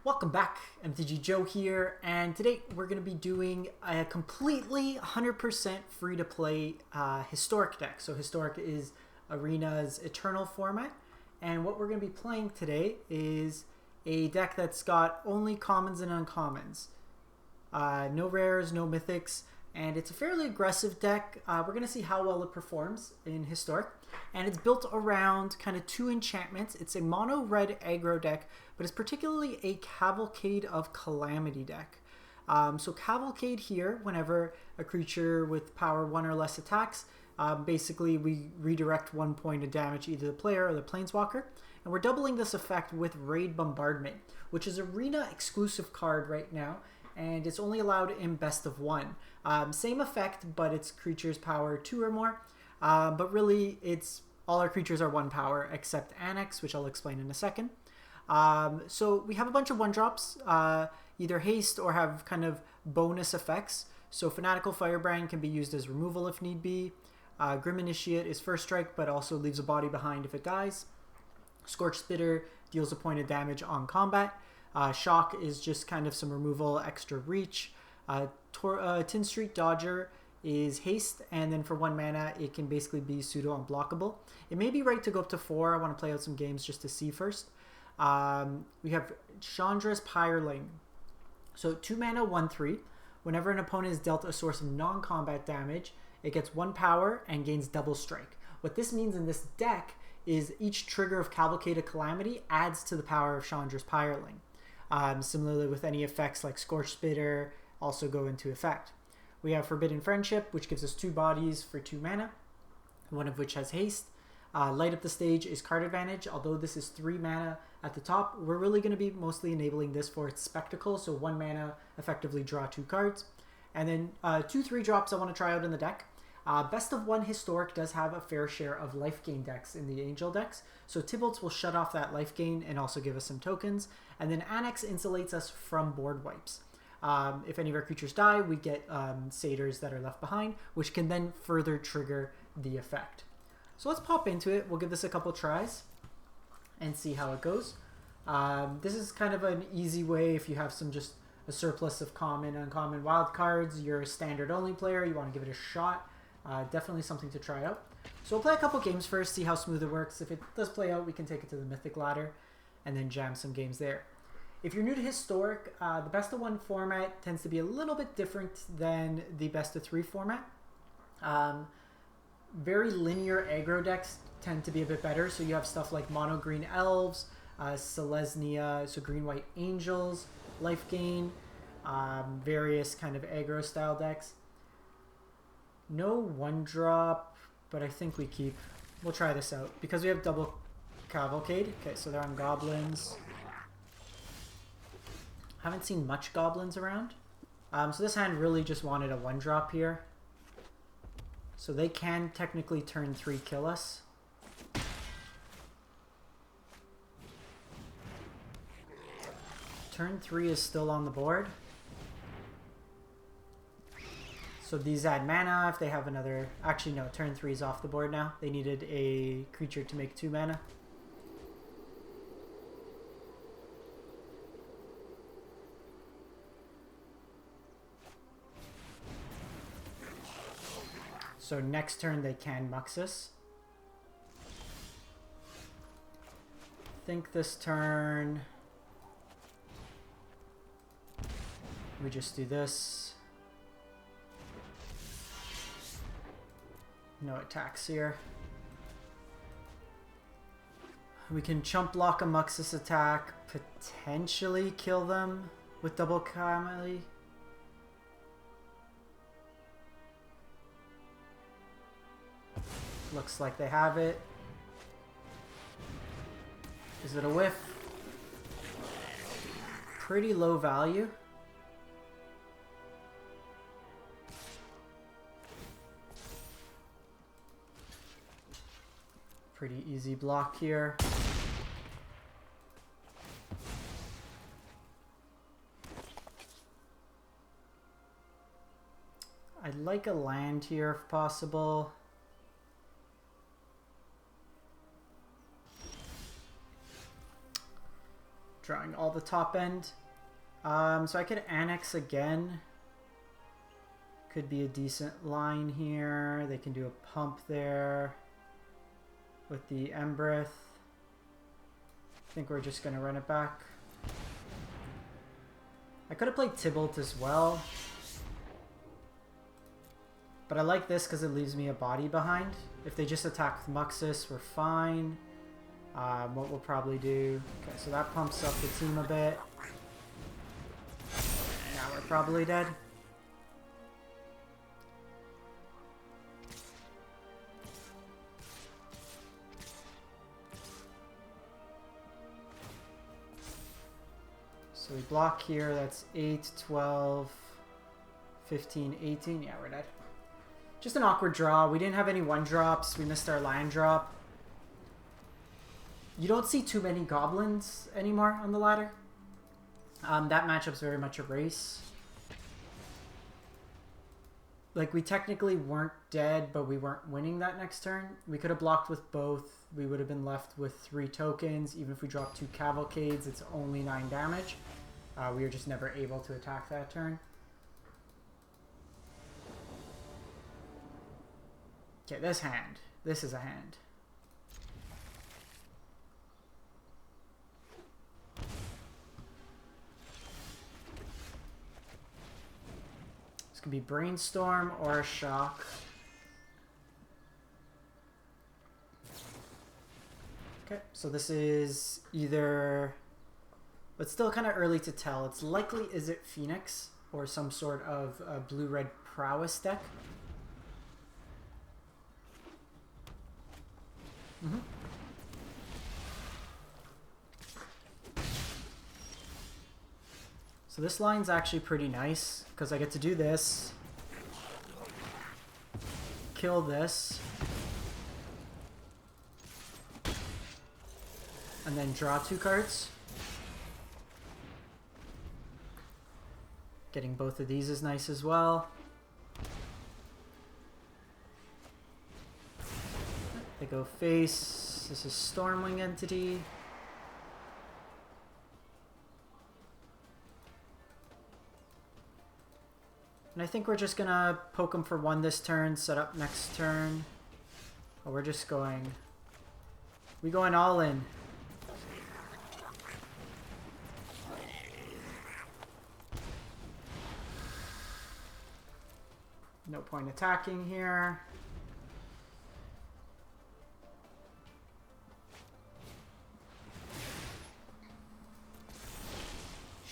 Welcome back, MTG Joe here, and today we're going to be doing a completely 100% free-to-play Historic deck. So Historic is Arena's Eternal format, and what we're going to be playing today is a deck that's got only commons and uncommons. No rares, no mythics, and it's a fairly aggressive deck. We're going to see how well it performs in Historic, and it's built around kind of two enchantments. It's a mono red aggro deck, but it's particularly a Cavalcade of Calamity deck. So Cavalcade here, whenever a creature with power 1 or less attacks, basically we redirect 1 point of damage either the player or the planeswalker, and we're doubling this effect with Raid Bombardment, which is Arena exclusive card right now, and it's only allowed in best of 1. Same effect, but it's creatures power 2 or more, but really it's all our creatures are 1 power except Annex, which I'll explain in a second. So we have a bunch of 1-drops, either haste or have kind of bonus effects. So Fanatical Firebrand can be used as removal if need be. Grim Initiate is first strike, but also leaves a body behind if it dies. Scorch Spitter deals a point of damage on combat. Shock is just kind of some removal, extra reach. Tin Street Dodger is haste, and then for 1 mana it can basically be pseudo unblockable. It may be right to go up to 4. I want to play out some games just to see first. We have Chandra's Pyreling. So 2 mana, 1/3. Whenever an opponent is dealt a source of non-combat damage, it gets 1 power and gains double strike. What this means in this deck is each trigger of Cavalcade of Calamity adds to the power of Chandra's Pyreling. Similarly with any effects like Scorch Spitter also go into effect. We have Forbidden Friendship, which gives us 2 bodies for 2 mana, one of which has haste. Light Up the Stage is card advantage. Although this is 3 mana at the top, we're really going to be mostly enabling this for its spectacle, so 1 mana, effectively draw 2 cards. And then 2 3-drops I want to try out in the deck. Best of 1 Historic does have a fair share of life gain decks in the Angel decks, so Tybalt's will shut off that life gain and also give us some tokens. And then Annex insulates us from board wipes. If any of our creatures die, we get satyrs that are left behind, which can then further trigger the effect. So let's pop into it. We'll give this a couple tries and see how it goes. This is kind of an easy way if you have just a surplus of common, uncommon wild cards, you're a standard only player, you want to give it a shot. Definitely something to try out. So we'll play a couple games first, see how smooth it works. If it does play out, we can take it to the Mythic ladder and then jam some games there. If you're new to Historic, the best of 1 format tends to be a little bit different than the best of 3 format. Very linear aggro decks tend to be a bit better. So you have stuff like mono green elves, Selesnya, so green white angels, life gain, various kind of aggro style decks. No 1-drop, but I think we keep. We'll try this out because we have double Cavalcade. Okay, so they're on goblins. Haven't seen much goblins around. So this hand really just wanted a 1-drop here. So they can technically turn 3 kill us. Turn 3 is still on the board. So these add mana if they have another... Actually, no, turn 3 is off the board now. They needed a creature to make 2 mana. So next turn they can Muxus. I think this turn we just do this. No attacks here. We can chump block a Muxus attack, potentially kill them with double Calamity. Looks like they have it. Is it a whiff? Pretty low value. Pretty easy block here. I'd like a land here if possible. drawing all the top end. So I could annex again. Could be a decent line here. They can do a pump there with the Embereth. I think we're just going to run it back. I could have played Tybalt as well. But I like this because it leaves me a body behind. If they just attack with Muxus, we're fine. What we'll probably do... Okay, so that pumps up the team a bit. Now we're probably dead. So we block here, that's 8, 12, 15, 18. Yeah, we're dead. Just an awkward draw. We didn't have any 1-drops. We missed our land drop. You don't see too many goblins anymore on the ladder. That matchup's very much a race. Like, we technically weren't dead, but we weren't winning that next turn. We could have blocked with both. We would have been left with 3 tokens. Even if we dropped 2 Cavalcades, it's only 9 damage. We were just never able to attack that turn. Okay, this hand. This is a hand. This could be Brainstorm or a Shock. Okay, so this is either... But still kind of early to tell. It's likely, is it Phoenix or some sort of blue-red prowess deck? Mm-hmm. So this line's actually pretty nice because I get to do this, kill this, and then draw 2 cards. Getting both of these is nice as well. They go face. This is Stormwing Entity. And I think we're just gonna poke them for 1 this turn, set up next turn. Oh, we're just going... We going all in. No point attacking here.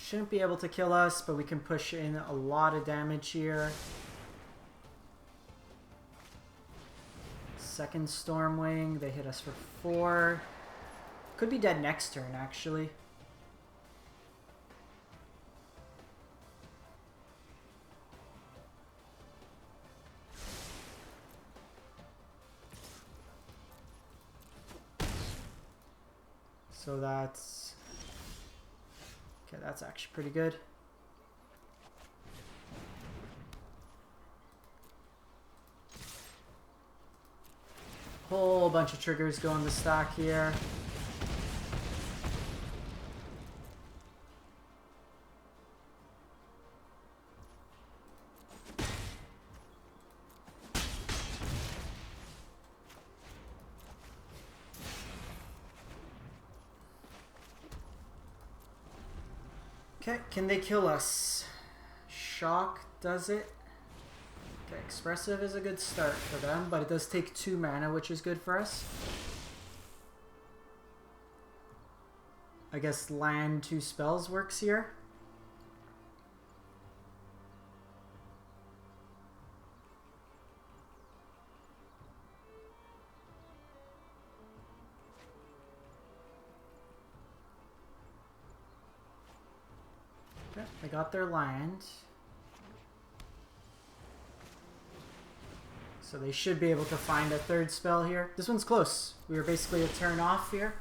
Shouldn't be able to kill us, but we can push in a lot of damage here. Second Stormwing, they hit us for 4. Could be dead next turn, actually. So that's... Okay, that's actually pretty good. Whole bunch of triggers go in the stack here. Okay, can they kill us? Shock does it. Okay, Expressive is a good start for them, but it does take 2 mana, which is good for us. I guess land 2 spells works here. Okay, they got their land. So they should be able to find a 3rd spell here. This one's close. We were basically a turn off here.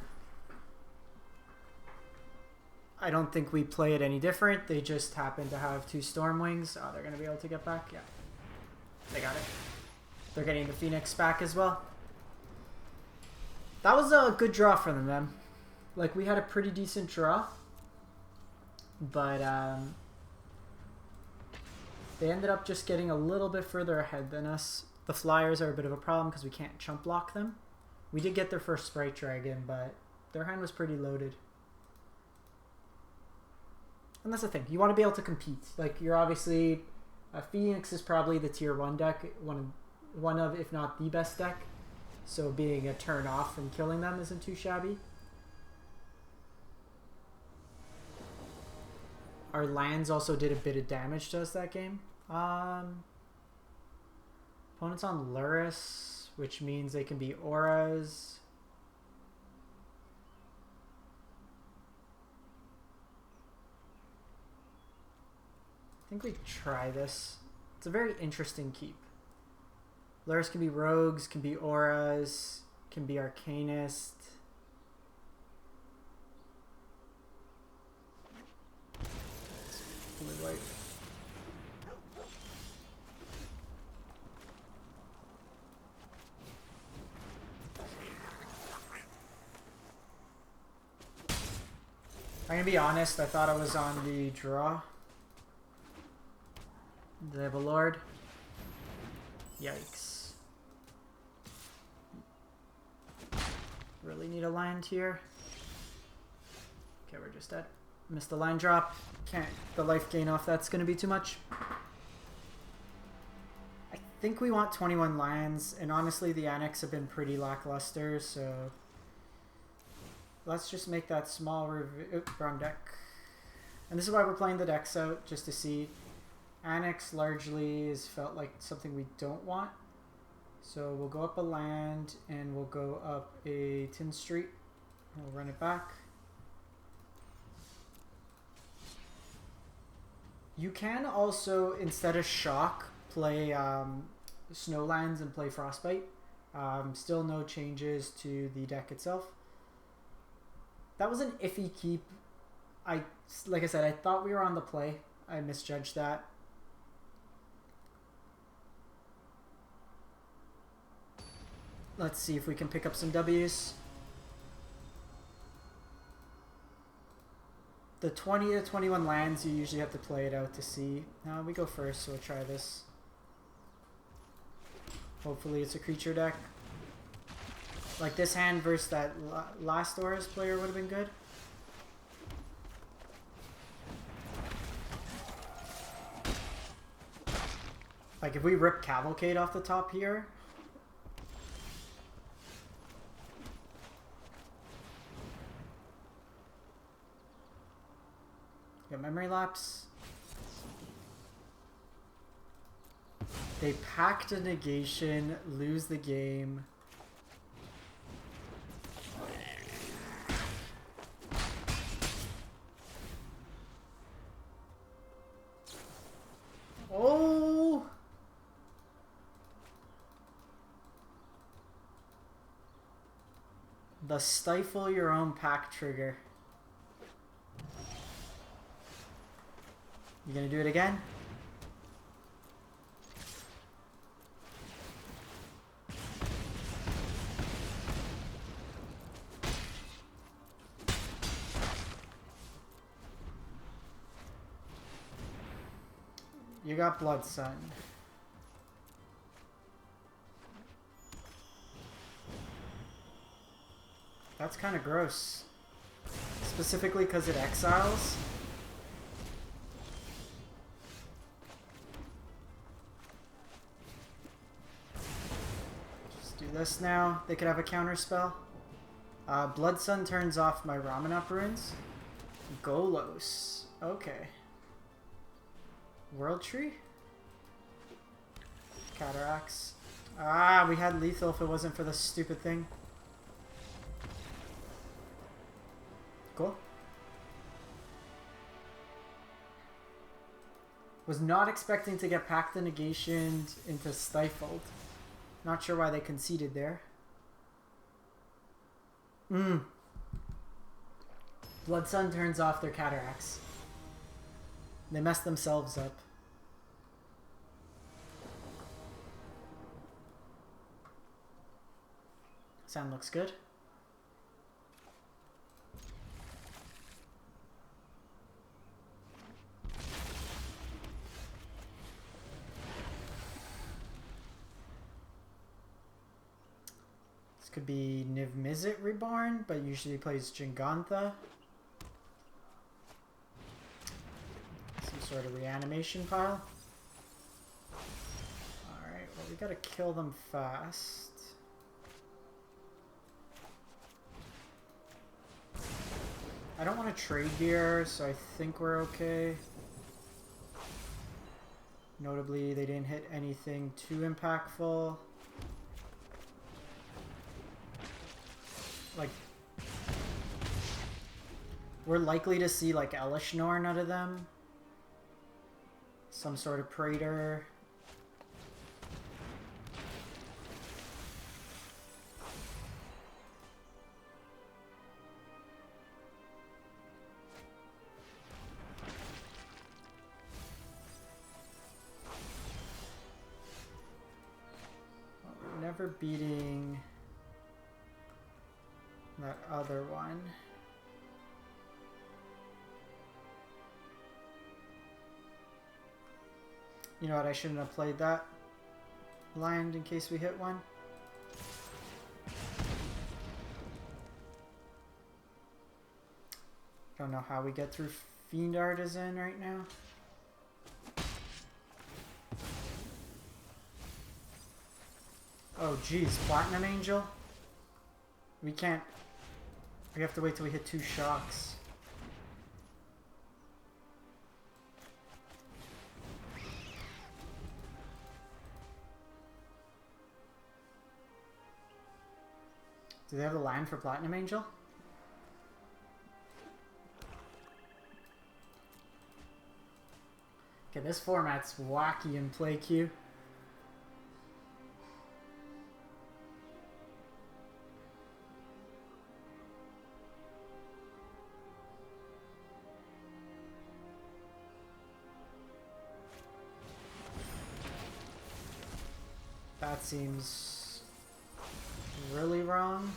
I don't think we play it any different. They just happen to have 2 Stormwings. Oh, they're going to be able to get back? Yeah. They got it. They're getting the Phoenix back as well. That was a good draw for them, then. Like, we had a pretty decent draw. but they ended up just getting a little bit further ahead than us. The flyers are a bit of a problem because we can't chump block them. We did get their first Sprite Dragon, but their hand was pretty loaded. And that's the thing. You want to be able to compete. Like, you're obviously... Phoenix is probably the tier 1 deck. One of, if not the best deck. So being a turn off from killing them isn't too shabby. Our lands also did a bit of damage to us that game. Opponent's on Luris, which means they can be auras. I think we try this. It's a very interesting keep. Luris can be rogues, can be auras, can be arcanist. Blue white. I'm gonna be honest, I thought I was on the draw. They have a lord. Yikes. Really need a land here. Okay, we're just dead. Missed the line drop. Can't. The life gain off that's going to be too much. I think we want 21 lands, and honestly the Annex have been pretty lackluster, so let's just make that small wrong deck. And this is why we're playing the decks out, just to see. Annex largely has felt like something we don't want. So we'll go up a land and we'll go up a Tin Street. We'll run it back. You can also, instead of Shock, play Snowlands and play Frostbite. Still no changes to the deck itself. That was an iffy keep. Like I said, I thought we were on the play. I misjudged that. Let's see if we can pick up some W's. The 20 to 21 lands, you usually have to play it out to see. No, we go first, so we'll try this. Hopefully it's a creature deck. Like this hand versus that last Auras player would have been good. Like if we rip Cavalcade off the top here. Get memory lapse. They packed a negation, lose the game. Oh! The stifle your own pack trigger. You gonna do it again? You got Blood Sun. That's kind of gross. Specifically because it exiles. Just do this now. They could have a counter spell. Blood Sun turns off my Ramanop runes. Golos. Okay. World Tree? Cataracts. Ah, we had lethal if it wasn't for this stupid thing. Cool. Was not expecting to get packed and negationed into Stifled. Not sure why they conceded there. Blood Sun turns off their Cataracts. They messed themselves up. Sound looks good. could be Niv Mizzet Reborn, but usually plays Jingantha. Some sort of reanimation pile. Alright, well we gotta kill them fast. I don't want to trade gear, so I think we're okay. Notably, they didn't hit anything too impactful. Like, we're likely to see like Elishnorn out of them. Some sort of Praetor. Never beating that other one. You know what, I shouldn't have played that land in case we hit one. Don't know how we get through Fiend Artisan right now. Oh geez, Platinum Angel? We can't... We have to wait till we hit 2 shocks. Do they have the land for Platinum Angel? Okay, this format's wacky in play queue. That seems really wrong.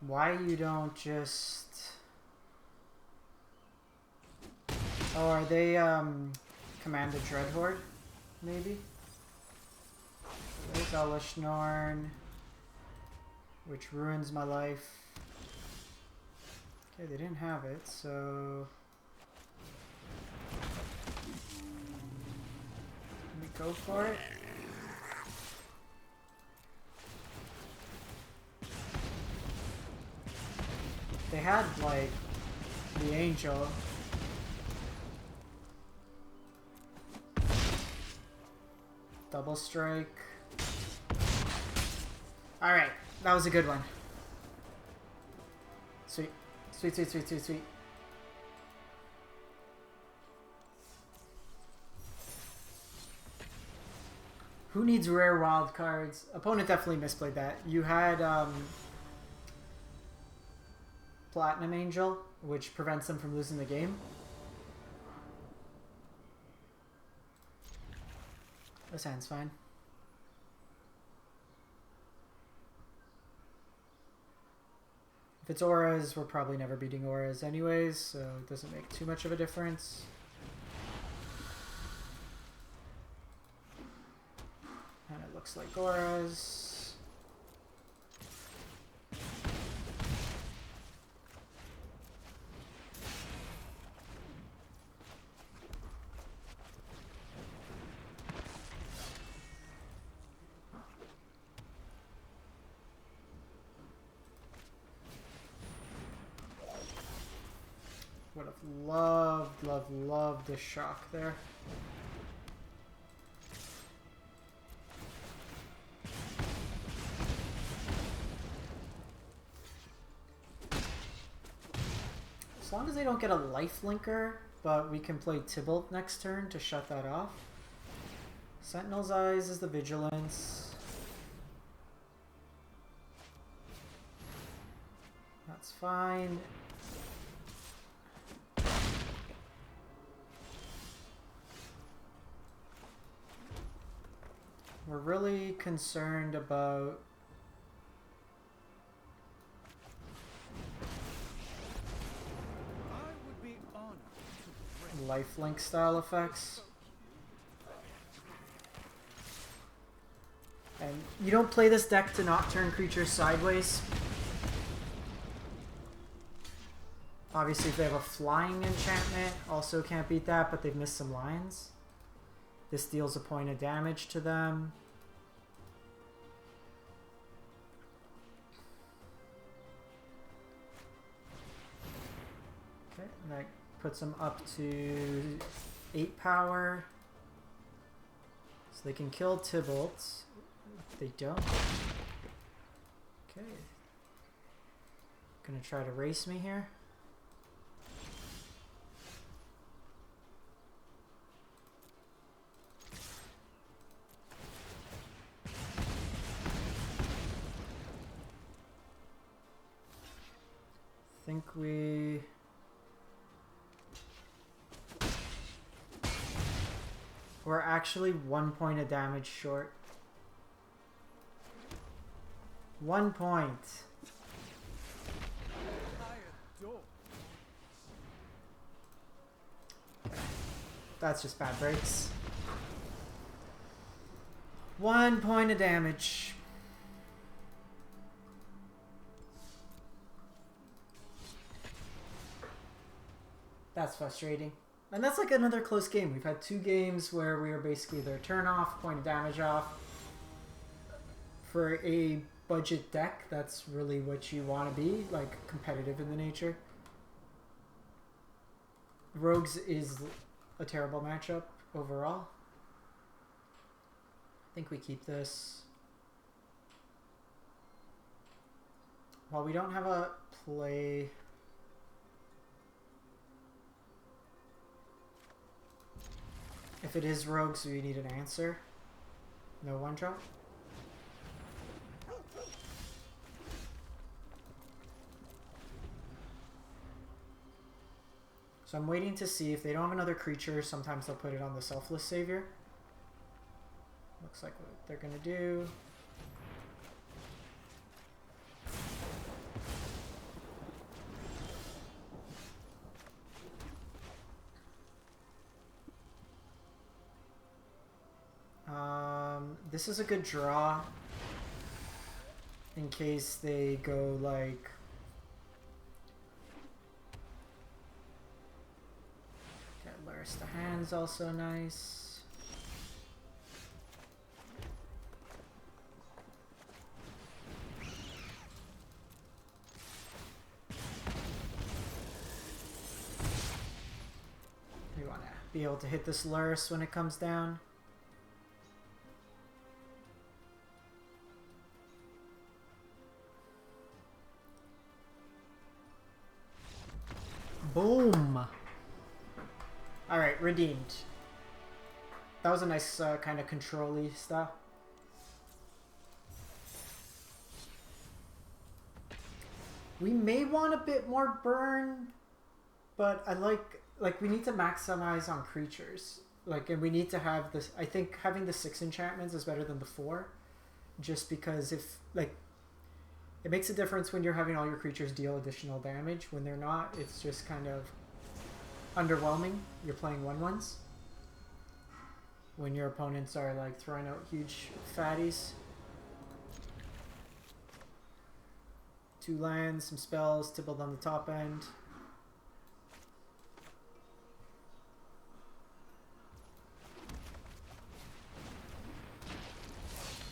Why you don't just... Oh, are they Command a Dreadhorde? Maybe? There's Elishnorn, which ruins my life. Okay, they didn't have it, so... Let me go for it. They had, like, the Angel. Double strike. Alright, that was a good one. Sweet. Sweet, sweet, sweet, sweet, sweet. Who needs rare wild cards? Opponent definitely misplayed that. You had Platinum Angel, which prevents them from losing the game. This hand's fine. If it's auras, we're probably never beating auras anyways, so it doesn't make too much of a difference. And it looks like auras. Would have loved the shock there. As long as they don't get a life linker, but we can play Tybalt next turn to shut that off. Sentinel's Eyes is the Vigilance. That's fine. We're really concerned about lifelink style effects. And you don't play this deck to not turn creatures sideways. Obviously, if they have a flying enchantment, also can't beat that, but they've missed some lines. This deals a point of damage to them. Okay, and that puts them up to 8 power. So they can kill Tybalt. If they don't. Okay. Gonna try to race me here. I think we're actually 1 point of damage short. 1 point. That's just bad breaks. 1 point of damage. That's frustrating. And that's like another close game. We've had 2 games where we were basically their turn off, point of damage off. For a budget deck, that's really what you want to be, like competitive in the nature. Rogues is a terrible matchup overall. I think we keep this. While we don't have a play... If it is rogues, we need an answer. No one drop. So I'm waiting to see if they don't have another creature. Sometimes they'll put it on the Selfless Savior. Looks like what they're gonna do. This is a good draw in case they go like get Luris to hand's also nice. You want to be able to hit this Luris when it comes down. Boom! Alright, redeemed. That was a nice kind of control-y stuff. We may want a bit more burn, but I like we need to maximize on creatures. Like, and we need to have this. I think having the 6 enchantments is better than the 4, just because if like. It makes a difference when you're having all your creatures deal additional damage. When they're not, it's just kind of underwhelming. You're playing 1/1s. When your opponents are like throwing out huge fatties. 2 lands, some spells to build on the top end.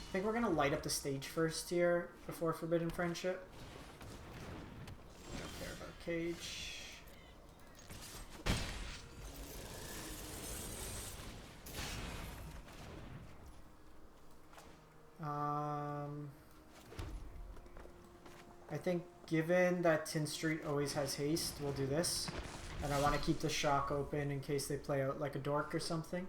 I think we're going to light up the stage first here before Forbidden Friendship. Don't care about Cage. I think given that Tin Street always has haste, we'll do this. And I want to keep the shock open in case they play out like a dork or something.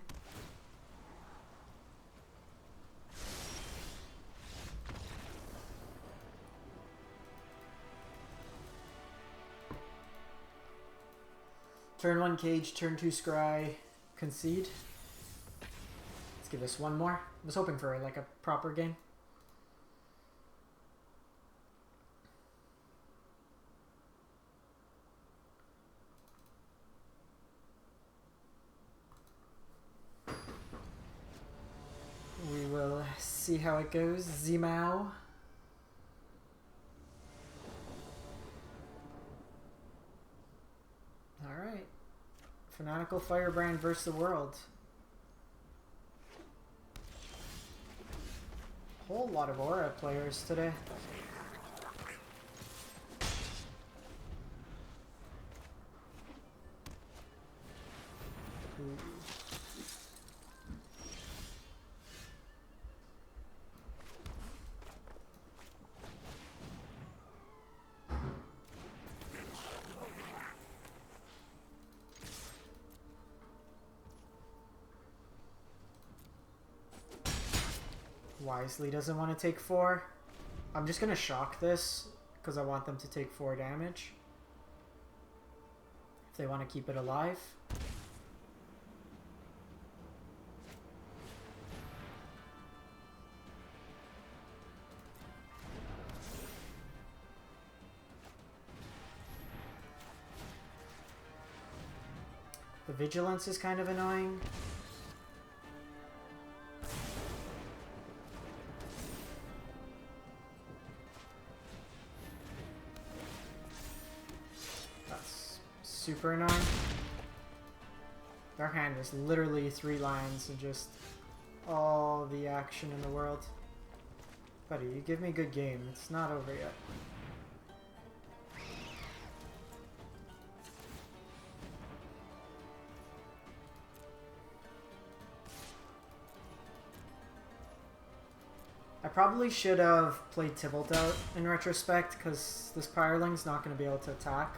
Turn 1 Cage, turn 2 Scry, concede. Let's give this one more. I was hoping for like a proper game. We will see how it goes. Zimao. Alright. Fanatical Firebrand versus the world. Whole lot of Aura players today. Ooh. Wisely doesn't want to take 4. I'm just going to shock this because I want them to take 4 damage. If they want to keep it alive. The vigilance is kind of annoying. Super annoying. Their hand is literally 3 lines and just all the action in the world. Buddy, you give me a good game. It's not over yet. I probably should have played Tybalt out in retrospect because this Pireling's not going to be able to attack.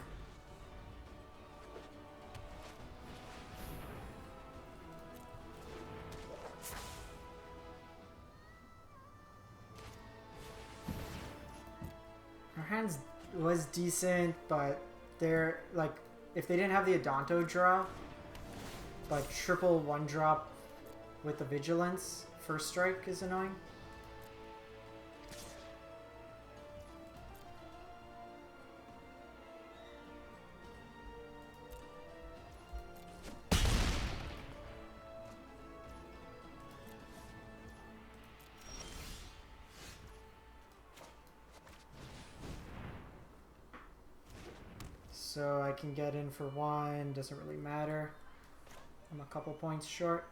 Hands was decent, but they're like, if they didn't have the Adanto draw, but triple 1-drop with the vigilance first strike is annoying. So I can get in for 1, doesn't really matter. I'm a couple points short.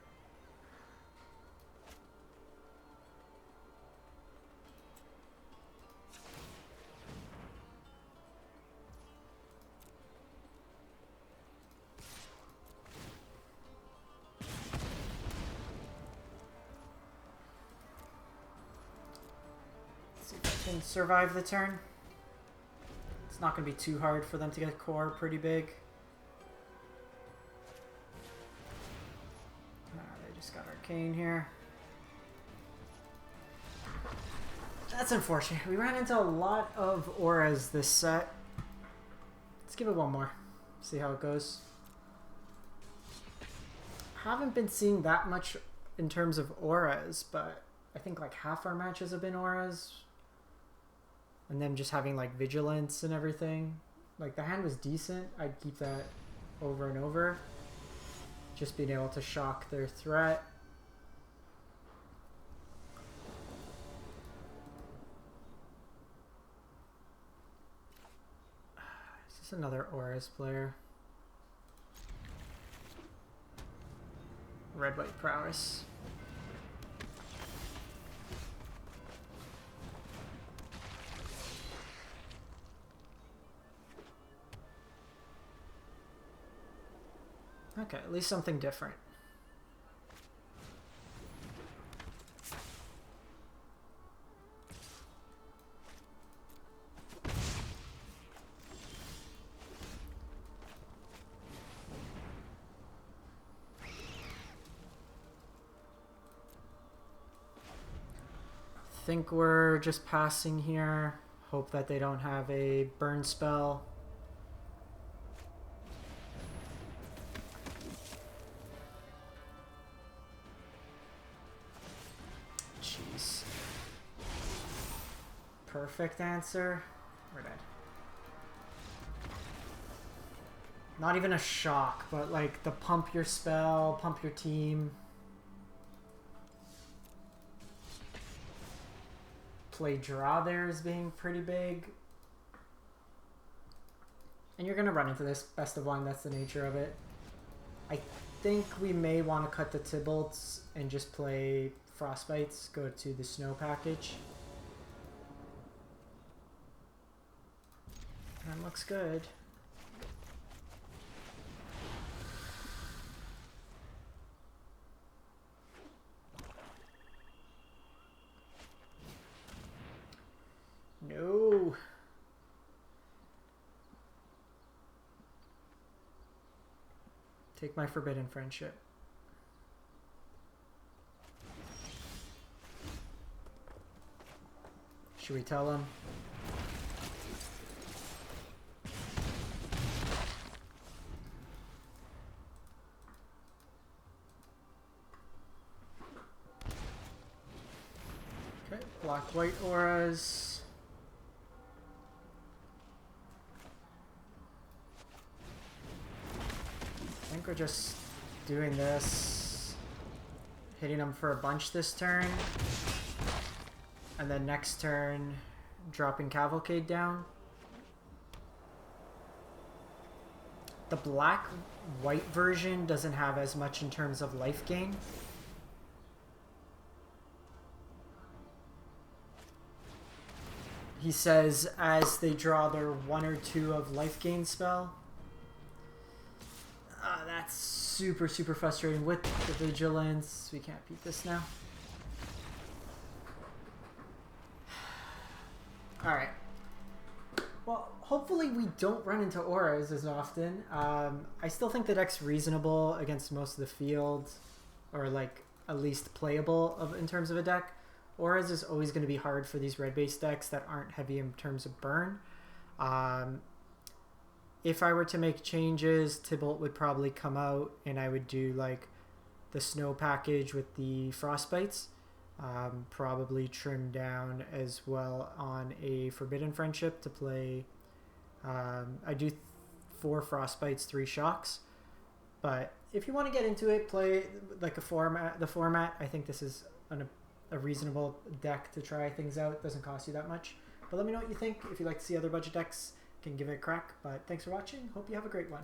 Let's see if I can survive the turn. It's not going to be too hard for them to get core pretty big. They just got Arcane here. That's unfortunate. We ran into a lot of auras this set. Let's give it one more. See how it goes. Haven't been seeing that much in terms of auras, but I think like half our matches have been auras. And them just having like vigilance and everything. Like the hand was decent. I'd keep that over and over. Just being able to shock their threat. Is this another Auras player? Red-white prowess. Okay, at least something different. Think we're just passing here. Hope that they don't have a burn spell. perfect answer. We're dead. Not even a shock, but like the pump your spell, pump your team. Play draw there as being pretty big. And you're going to run into this best of one. That's the nature of it. I think we may want to cut the Tybalts and just play Frostbites. Go to the snow package. That looks good. No. Take my forbidden friendship. Should we tell him? Okay, black white auras. I think we're just doing this, hitting them for a bunch this turn, and then next turn dropping Cavalcade down. The black-white version doesn't have as much in terms of life gain. He says as they draw their 1 or 2 of life gain spell. That's super, super frustrating with the vigilance. We can't beat this now. Alright. Well, hopefully we don't run into auras as often. I still think the deck's reasonable against most of the field, or like at least playable in terms of a deck. Auras is always going to be hard for these red-based decks that aren't heavy in terms of burn. If I were to make changes, Tybalt would probably come out, and I would do like the snow package with the frostbites. Probably trim down as well on a forbidden friendship to play. I do 4 frostbites, 3 shocks. But if you want to get into it, play like the format. I think this is a reasonable deck to try things out. It doesn't cost you that much. But let me know what you think. If you'd like to see other budget decks, can give it a crack. But thanks for watching. Hope you have a great one.